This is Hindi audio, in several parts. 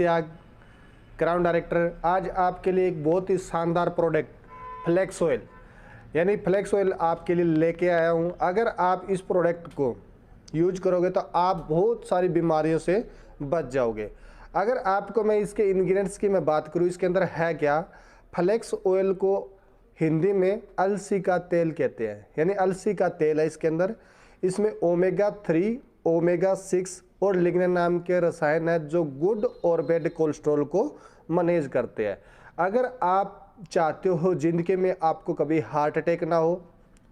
Ishtiyaq, crown director. आज आपके लिए एक बहुत ही शानदार प्रोडक्ट फ्लेक्स ऑयल यानी फ्लेक्स ऑयल आपके लिए लेके आया हूँ। अगर आप इस प्रोडक्ट को यूज करोगे तो आप बहुत सारी बीमारियों से बच जाओगे। अगर आपको मैं इसके इंग्रेडिएंट्स की मैं बात करूँ, इसके अंदर है क्या, फ्लेक्स ऑयल को हिंदी में अलसी का तेल कहते हैं, यानी अलसी का तेल है इसके अंदर। इसमें ओमेगा 3, ओमेगा 6 और लिग्निन नाम के रसायन है जो गुड और बैड कोलेस्ट्रॉल को मैनेज करते हैं। अगर आप चाहते हो ज़िंदगी में आपको कभी हार्ट अटैक ना हो,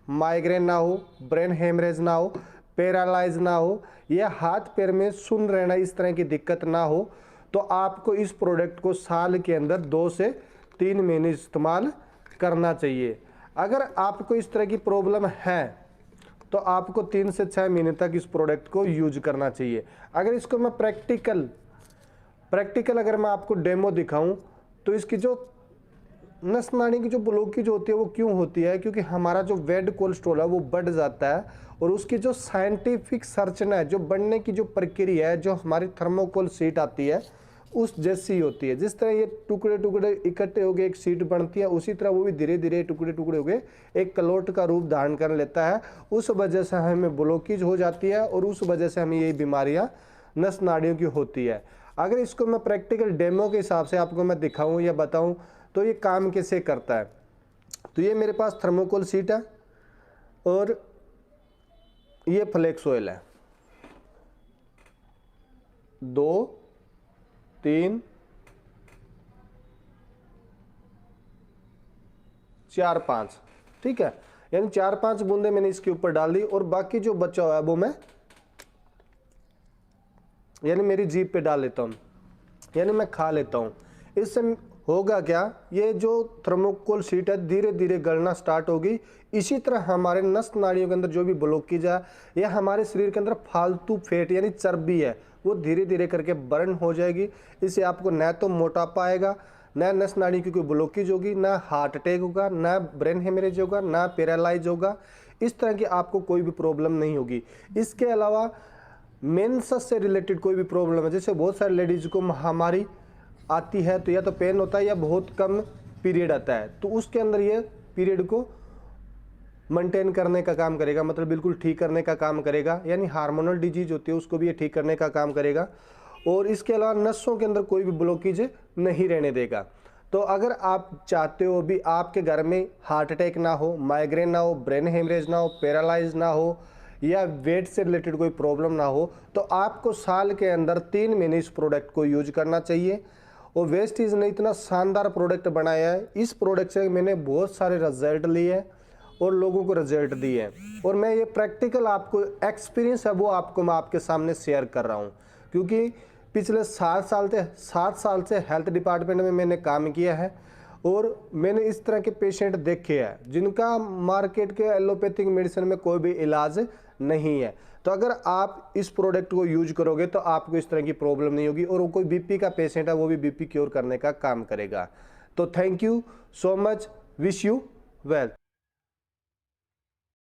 माइग्रेन ना हो, ब्रेन हेमरेज ना हो, पैरालाइज ना हो, या हाथ पैर में सुन रहना, इस तरह की दिक्कत ना हो, तो आपको इस प्रोडक्ट को साल के अंदर 2 से 3 महीने इस्तेमाल करना चाहिए। अगर आपको इस तरह की प्रॉब्लम है तो आपको 3 से 6 महीने तक इस प्रोडक्ट को यूज करना चाहिए। अगर इसको मैं प्रैक्टिकल अगर मैं आपको डेमो दिखाऊं तो इसकी जो नस नाड़ी की जो ब्लॉकेज होती है वो क्यों होती है, क्योंकि हमारा जो बैड कोलेस्ट्रॉल है वो बढ़ जाता है और उसकी जो साइंटिफिक सर्चना है, जो बढ़ने की जो प्रक्रिया है, जो हमारी थर्मोकोल शीट आती है उस जैसी होती है। जिस तरह ये टुकड़े टुकड़े इकट्ठे हो गए एक शीट बनती है, उसी तरह वो भी धीरे धीरे टुकड़े टुकड़े हो गए एक कलोट का रूप धारण कर लेता है। उस वजह से हमें ब्लॉकेज हो जाती है और उस वजह से हमें ये बीमारियां नस नाड़ियों की होती है। अगर इसको मैं प्रैक्टिकल डेमो के हिसाब से आपको मैं दिखाऊं या बताऊं तो ये काम कैसे करता है, तो ये मेरे पास थर्मोकोल शीट है और ये फ्लेक्स ऑयल है। 2, 3, 4, 5, ठीक है, यानी 4-5 बूंदे मैंने इसके ऊपर डाल दी और बाकी जो बचा हुआ है वो मैं यानी मेरी जीभ पे डाल लेता हूँ, यानी मैं खा लेता हूँ। इससे होगा क्या, ये जो थर्मोकोल शीट है धीरे धीरे गलना स्टार्ट होगी। इसी तरह हमारे नस नाड़ियों के अंदर जो भी ब्लॉकेज है या हमारे शरीर के अंदर फालतू फैट यानी चर्बी है वो धीरे धीरे करके बर्न हो जाएगी। इससे आपको न तो मोटापा आएगा, न नस नाड़ी की कोई ब्लॉकेज होगी, ना हार्ट अटैक होगा, ना ब्रेन हेमरेज होगा, ना पैरालाइज होगा। इस तरह की आपको कोई भी प्रॉब्लम नहीं होगी। इसके अलावा मेंसेस से रिलेटेड कोई भी प्रॉब्लम है, जैसे बहुत सारे लेडीज को महामारी आती है तो या तो पेन होता है या बहुत कम पीरियड आता है, तो उसके अंदर ये पीरियड को मेंटेन करने का काम करेगा, मतलब बिल्कुल ठीक करने का काम करेगा। यानी हार्मोनल डिजीज होती है उसको भी ये ठीक करने का काम करेगा। और इसके अलावा नसों के अंदर कोई भी ब्लॉकेज नहीं रहने देगा। तो अगर आप चाहते हो भी आपके घर में हार्ट अटैक ना हो, माइग्रेन ना हो, ब्रेन हेमरेज ना हो, पैरालाइज ना हो या वेट से रिलेटेड कोई प्रॉब्लम ना हो, तो आपको साल के अंदर 3 महीने इस प्रोडक्ट को यूज करना चाहिए। और वेस्टीज ने इतना शानदार प्रोडक्ट बनाया है, इस प्रोडक्ट से मैंने बहुत सारे रिजल्ट लिए हैं और लोगों को रिजल्ट दिए हैं। और मैं ये प्रैक्टिकल आपको एक्सपीरियंस है वो आपको मैं आपके सामने शेयर कर रहा हूँ, क्योंकि पिछले 7 साल से हेल्थ डिपार्टमेंट में मैंने काम किया है और मैंने इस तरह के पेशेंट देखे हैं जिनका मार्केट के एलोपैथिक मेडिसिन में कोई भी इलाज नहीं है। तो अगर आप इस प्रोडक्ट को यूज करोगे तो आपको इस तरह की प्रॉब्लम नहीं होगी और कोई बीपी का पेशेंट है वो भी बीपी क्योर करने का काम करेगा। तो thank you so much, wish you well.